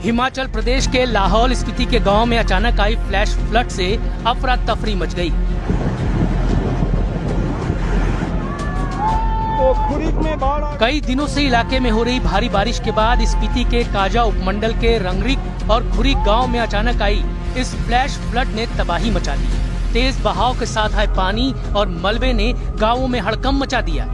हिमाचल प्रदेश के लाहौल स्पीति के गांव में अचानक आई फ्लैश फ्लड से अफरा तफरी मच गई। कई दिनों से इलाके में हो रही भारी बारिश के बाद स्पीति के काजा उपमंडल के रंगरिक और खुरीक गांव में अचानक आई इस फ्लैश फ्लड ने तबाही मचा दी। तेज बहाव के साथ आए पानी और मलबे ने गांवों में हड़कंप मचा दिया।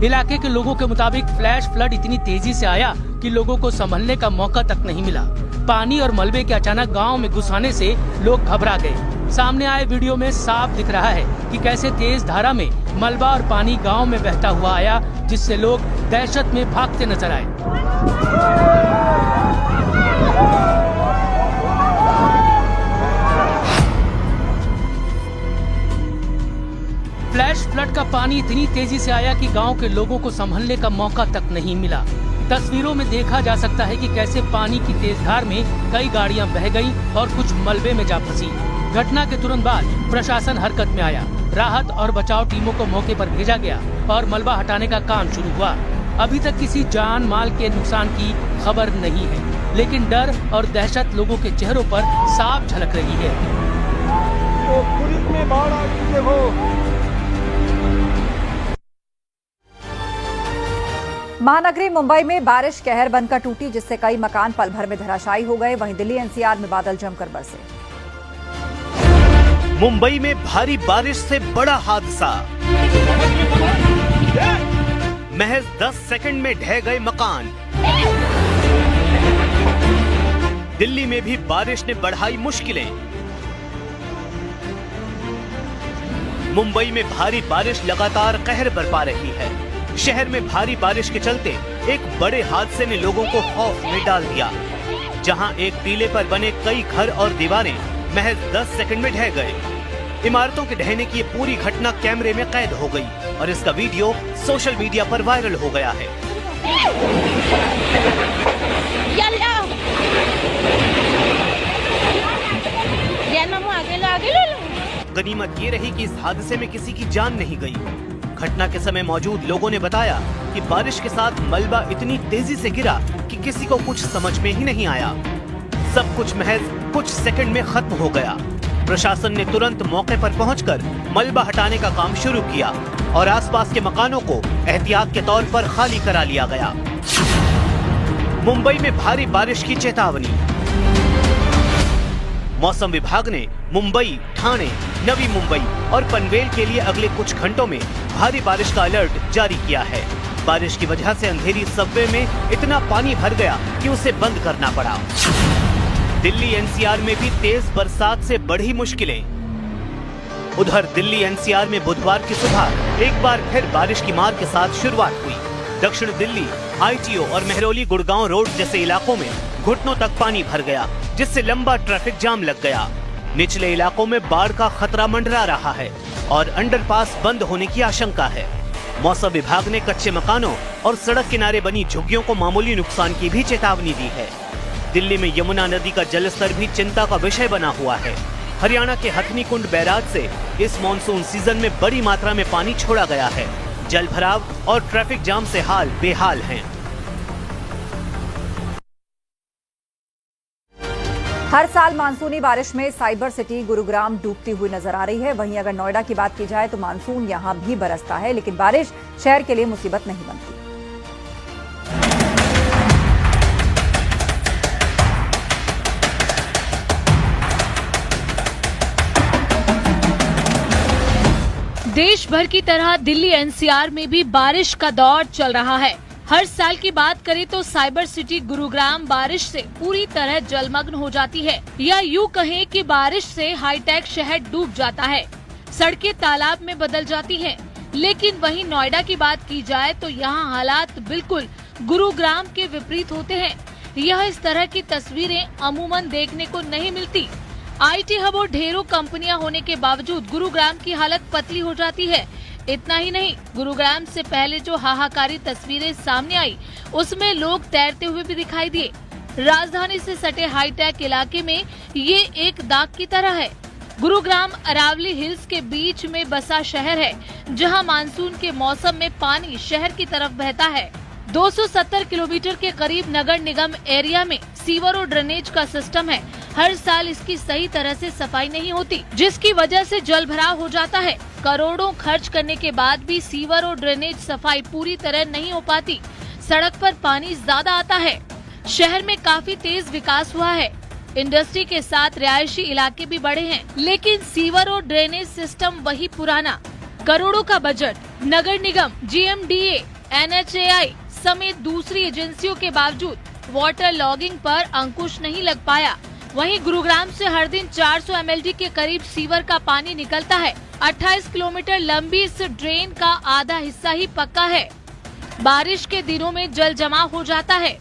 इलाके के लोगों के मुताबिक फ्लैश फ्लड इतनी तेजी से आया कि लोगों को संभलने का मौका तक नहीं मिला। पानी और मलबे के अचानक गांव में घुस आने से लोग घबरा गए। सामने आए वीडियो में साफ दिख रहा है कि कैसे तेज धारा में मलबा और पानी गांव में बहता हुआ आया, जिससे लोग दहशत में भागते नजर आए। फ्लैश फ्लड का पानी इतनी तेजी से आया कि गांव के लोगों को संभलने का मौका तक नहीं मिला। तस्वीरों में देखा जा सकता है कि कैसे पानी की तेज धार में कई गाड़ियां बह गईं और कुछ मलबे में जा फंसी। घटना के तुरंत बाद प्रशासन हरकत में आया। राहत और बचाव टीमों को मौके पर भेजा गया और मलबा हटाने का काम शुरू हुआ। अभी तक किसी जान माल के नुकसान की खबर नहीं है, लेकिन डर और दहशत लोगों के चेहरों पर साफ झलक रही है। तो खुरीक में बाढ़ आ गई देखो। महानगरी मुंबई में बारिश कहर बनकर टूटी, जिससे कई मकान पल भर में धराशायी हो गए। वहीं दिल्ली एनसीआर में बादल जमकर बरसे। मुंबई में भारी बारिश से बड़ा हादसा, महज 10 सेकंड में ढह गए मकान। दिल्ली में भी बारिश ने बढ़ाई मुश्किलें। मुंबई में भारी बारिश लगातार कहर बरपा रही है। शहर में भारी बारिश के चलते एक बड़े हादसे ने लोगों को खौफ में डाल दिया, जहां एक टीले पर बने कई घर और दीवारें महज 10 सेकंड में ढह गए। इमारतों के ढहने की ये पूरी घटना कैमरे में कैद हो गई और इसका वीडियो सोशल मीडिया पर वायरल हो गया है। गनीमत ये रही कि इस हादसे में किसी की जान नहीं गई। घटना के समय मौजूद लोगों ने बताया कि बारिश के साथ मलबा इतनी तेजी से गिरा कि किसी को कुछ समझ में ही नहीं आया। सब कुछ महज कुछ सेकंड में खत्म हो गया। प्रशासन ने तुरंत मौके पर पहुंचकर मलबा हटाने का काम शुरू किया और आसपास के मकानों को एहतियात के तौर पर खाली करा लिया गया। मुंबई में भारी बारिश की चेतावनी। मौसम विभाग ने मुंबई, ठाणे, नवी मुंबई और पनवेल के लिए अगले कुछ घंटों में भारी बारिश का अलर्ट जारी किया है। बारिश की वजह से अंधेरी सबवे में इतना पानी भर गया कि उसे बंद करना पड़ा। दिल्ली एनसीआर में भी तेज बरसात से बढ़ी मुश्किलें। उधर दिल्ली एनसीआर में बुधवार की सुबह एक बार फिर बारिश की मार के साथ शुरुआत हुई। दक्षिण दिल्ली, आईटीओ और मेहरौली गुड़गांव रोड जैसे इलाकों में घुटनों तक पानी भर गया, जिससे लंबा ट्रैफिक जाम लग गया। निचले इलाकों में बाढ़ का खतरा मंडरा रहा है और अंडरपास बंद होने की आशंका है। मौसम विभाग ने कच्चे मकानों और सड़क किनारे बनी झुग्गियों को मामूली नुकसान की भी चेतावनी दी है। दिल्ली में यमुना नदी का जलस्तर भी चिंता का विषय बना हुआ है। हरियाणा के हथनी कुंड बैराज से इस मॉनसून सीजन में बड़ी मात्रा में पानी छोड़ा गया है। जल भराव और ट्रैफिक जाम से हाल बेहाल हैं। हर साल मानसूनी बारिश में साइबर सिटी गुरुग्राम डूबती हुई नजर आ रही है। वहीं अगर नोएडा की बात की जाए तो मानसून यहां भी बरसता है, लेकिन बारिश शहर के लिए मुसीबत नहीं बनती। देश भर की तरह दिल्ली एनसीआर में भी बारिश का दौर चल रहा है। हर साल की बात करें तो साइबर सिटी गुरुग्राम बारिश से पूरी तरह जलमग्न हो जाती है, या यूं कहें कि बारिश से हाईटेक शहर डूब जाता है। सड़कें तालाब में बदल जाती हैं। लेकिन वहीं नोएडा की बात की जाए तो यहाँ हालात बिल्कुल गुरुग्राम के विपरीत होते हैं। यह इस तरह की तस्वीरें अमूमन देखने को नहीं मिलती। आईटी हब और ढेरों कंपनियां होने के बावजूद गुरुग्राम की हालत पतली हो जाती है। इतना ही नहीं, गुरुग्राम से पहले जो हाहाकारी तस्वीरें सामने आई उसमें लोग तैरते हुए भी दिखाई दिए। राजधानी से सटे हाईटेक इलाके में ये एक दाग की तरह है। गुरुग्राम अरावली हिल्स के बीच में बसा शहर है, जहां मानसून के मौसम में पानी शहर की तरफ बहता है। 270 किलोमीटर के करीब नगर निगम एरिया में सीवर और ड्रेनेज का सिस्टम है। हर साल इसकी सही तरह से सफाई नहीं होती, जिसकी वजह से जल भराव हो जाता है। करोड़ों खर्च करने के बाद भी सीवर और ड्रेनेज सफाई पूरी तरह नहीं हो पाती। सड़क पर पानी ज्यादा आता है। शहर में काफी तेज विकास हुआ है। इंडस्ट्री के साथ रिहायशी इलाके भी बढ़े हैं, लेकिन सीवर और ड्रेनेज सिस्टम वही पुराना। करोड़ों का बजट, नगर निगम, GMDA, NHAI समेत दूसरी एजेंसियों के बावजूद वाटर लॉगिंग पर अंकुश नहीं लग पाया। वहीं गुरुग्राम से हर दिन 400 MLD के करीब सीवर का पानी निकलता है। 28 किलोमीटर लंबी इस ड्रेन का आधा हिस्सा ही पक्का है। बारिश के दिनों में जल जमाव हो जाता है।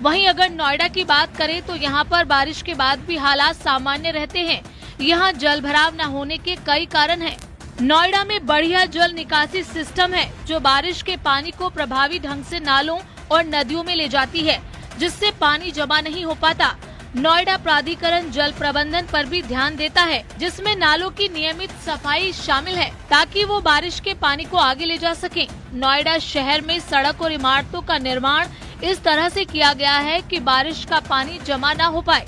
वहीं अगर नोएडा की बात करें तो यहाँ पर बारिश के बाद भी हालात सामान्य रहते हैं। यहाँ जल भराव न होने के कई कारण हैं। नोएडा में बढ़िया जल निकासी सिस्टम है, जो बारिश के पानी को प्रभावी ढंग से नालों और नदियों में ले जाती है, जिससे पानी जमा नहीं हो पाता। नोएडा प्राधिकरण जल प्रबंधन पर भी ध्यान देता है, जिसमें नालों की नियमित सफाई शामिल है, ताकि वो बारिश के पानी को आगे ले जा सके। नोएडा शहर में सड़क और इमारतों का निर्माण इस तरह से किया गया है कि बारिश का पानी जमा न हो पाए।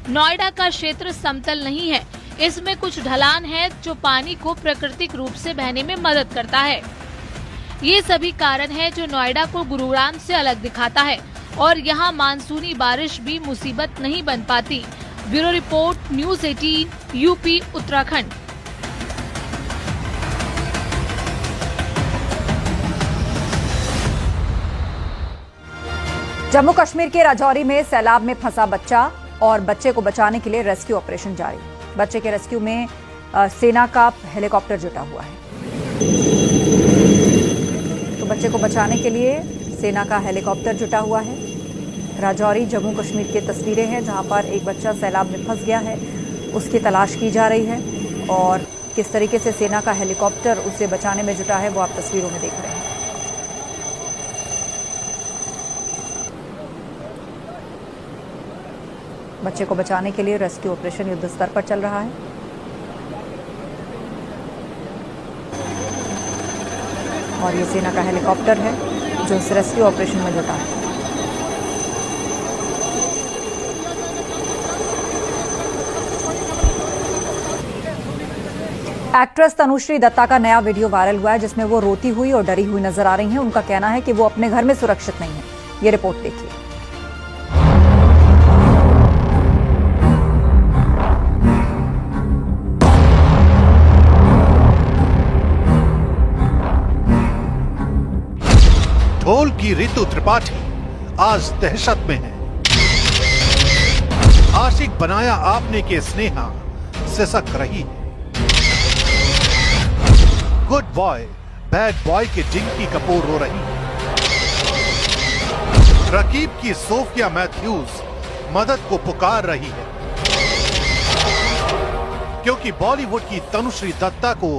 नोएडा का क्षेत्र समतल नहीं है, इसमें कुछ ढलान है जो पानी को प्राकृतिक रूप से बहने में मदद करता है। ये सभी कारण है जो नोएडा को गुरुग्राम से अलग दिखाता है और यहाँ मानसूनी बारिश भी मुसीबत नहीं बन पाती। Bureau report, News 18, UP, Uttarakhand. Jammu Kashmir के राजौरी में सैलाब में फंसा बच्चा और बच्चे को बचाने के लिए रेस्क्यू ऑपरेशन जारी। बच्चे के रेस्क्यू में सेना का हेलीकॉप्टर जुटा हुआ है। तो बच्चे को बचाने के लिए सेना का हेलीकॉप्टर जुटा हुआ है। राजौरी जम्मू कश्मीर की तस्वीरें हैं, जहां पर एक बच्चा सैलाब में फंस गया है, उसकी तलाश की जा रही है और किस तरीके से सेना का हेलीकॉप्टर उसे बचाने में जुटा है वो आप तस्वीरों में देख रहे हैं। बच्चे को बचाने के लिए रेस्क्यू ऑपरेशन युद्ध स्तर पर चल रहा है। और ये सेना का हेलीकॉप्टर है जो इस रेस्क्यू ऑपरेशन में जुटा है। एक्ट्रेस तनुश्री दत्ता का नया वीडियो वायरल हुआ है, जिसमें वो रोती हुई और डरी हुई नजर आ रही हैं। उनका कहना है कि वो अपने घर में सुरक्षित नहीं है। ये रिपोर्ट देखिए। ढोल की ऋतु त्रिपाठी आज दहशत में है। आशिक बनाया आपने के स्नेहा सिसक रही है। गुड बॉय बैड बॉय के जिंकी कपूर हो रही है। रकीब की सोफिया मैथ्यूज मदद को पुकार रही है, क्योंकि बॉलीवुड की तनुश्री दत्ता को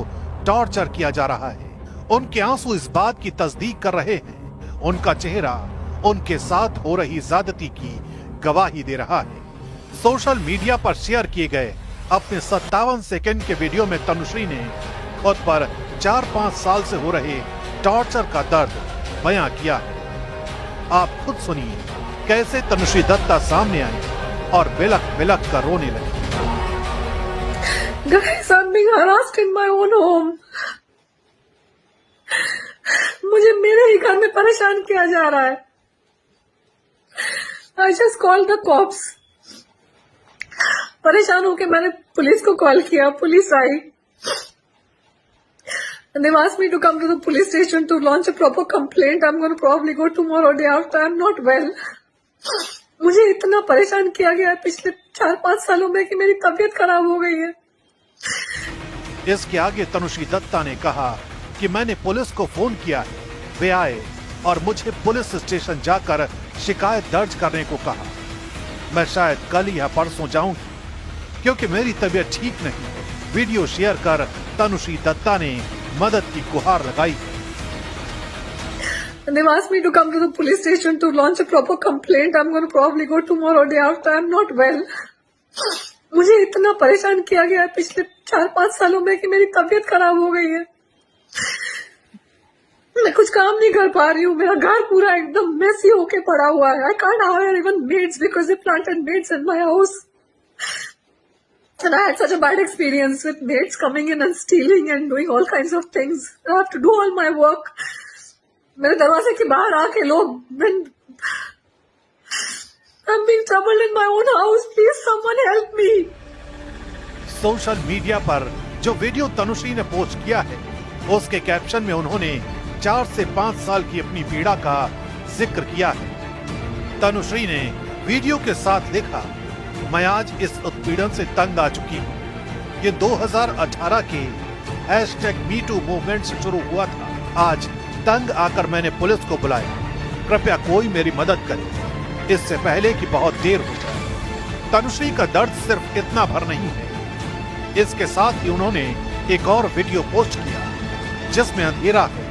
टॉर्चर किया जा रहा है। उनके आंसू इस बात की तस्दीक कर रहे हैं, उनका चेहरा उनके साथ हो रही ज्यादती की गवाही दे रहा है। सोशल मीडिया पर शेयर किए गए अपने 57 सेकंड के वीडियो में तनुश्री ने खुद पर 4-5 साल से हो रहे टॉर्चर का दर्द बयां किया है। आप खुद सुनिए कैसे तनुश्री दत्ता सामने आई और बिलख बिलख कर रोने लगी। Guys, I'm being harassed in my own home. मुझे मेरे ही घर में परेशान किया जा रहा है। I just called the cops. परेशान होकर मैंने पुलिस को कॉल किया, police I. And they've asked me to come to the police station to launch a proper complaint. I'm going to probably go tomorrow or day after. I'm not well. मुझे इतना परेशान किया गया है पिछले 4-5 सालों में कि मेरी तबीयत खराब हो गई है। इसके आगे तनुश्री दत्ता ने कहा कि मैंने पुलिस को फोन किया है, वे आए और मुझे पुलिस स्टेशन जाकर शिकायत दर्ज करने को कहा। मैं शायद कल या परसों जाऊंगी क्योंकि मेरी तबीयत ठीक नहीं। वीडियो शेयर कर तनुश्री दत्ता ने मदद की गुहार लगाई। And they've asked me to come to the police station to launch a proper complaint. I'm going to probably go tomorrow or day after. I'm not well. मुझे इतना परेशान किया गया है पिछले 4-5 सालों में कि मेरी तबीयत खराब हो गई है। मैं कुछ काम नहीं कर पा रही हूँ, मेरा घर पूरा एकदम मेसी होके पड़ा हुआ है। I can't hire even maids because they planted maids in my house and I had such a bad experience with maids coming in and stealing and doing all kinds of things. I have to do all my work. मेरे दरवाजे के बाहर आके लोग I'm being troubled in my own house. Please someone help me. Social media पर जो video Tanushree ने post किया है, उसके कैप्शन में उन्होंने 4 से 5 साल की अपनी पीड़ा का जिक्र किया है। तनुश्री ने वीडियो के साथ लिखा, मैं आज इस उत्पीड़न से तंग आ चुकी हूँ। ये 2018 के #MeToo मूवमेंट से शुरू हुआ था। आज तंग आकर मैंने पुलिस को बुलाया। कृपया कोई मेरी मदद करे, इससे पहले कि बहुत देर हो जाए। तनुश्री का दर्द सिर्फ इतना भर नहीं है। इसके साथ ही उन्होंने एक और वीडियो पोस्ट किया जिसमें अंधेरा है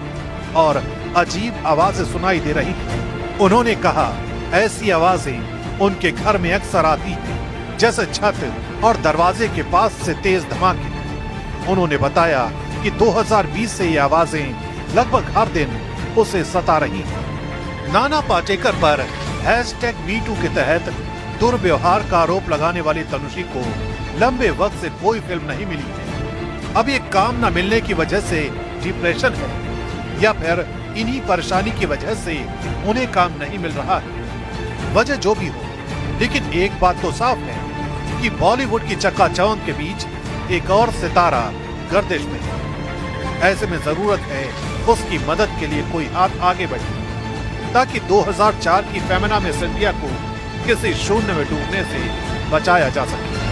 और अजीब आवाजें सुनाई दे रही थी। उन्होंने कहा, ऐसी आवाजें उनके घर में अक्सर आती हैं, जैसे छत और दरवाजे के पास से तेज धमाके। उन्होंने बताया कि 2020 से ये आवाजें लगभग हर दिन उसे सता रही हैं। नाना पाटेकर पर #MeToo के तहत दुर्व्यवहार का आरोप लगाने वाली तनुश्री को लंबे वक्त से कोई फिल्म नहीं मिली है। अब ये काम न मिलने की वजह से डिप्रेशन है या फिर इन्हीं परेशानी की वजह से उन्हें काम नहीं मिल रहा है। वजह जो भी हो, लेकिन एक बात तो साफ है कि बॉलीवुड की चकाचौंध के बीच एक और सितारा गर्दिश में है। ऐसे में जरूरत है उसकी मदद के लिए कोई हाथ आगे बढ़े ताकि 2004 की फेमिना मिस इंडिया को किसी शून्य में डूबने से बचाया जा सके।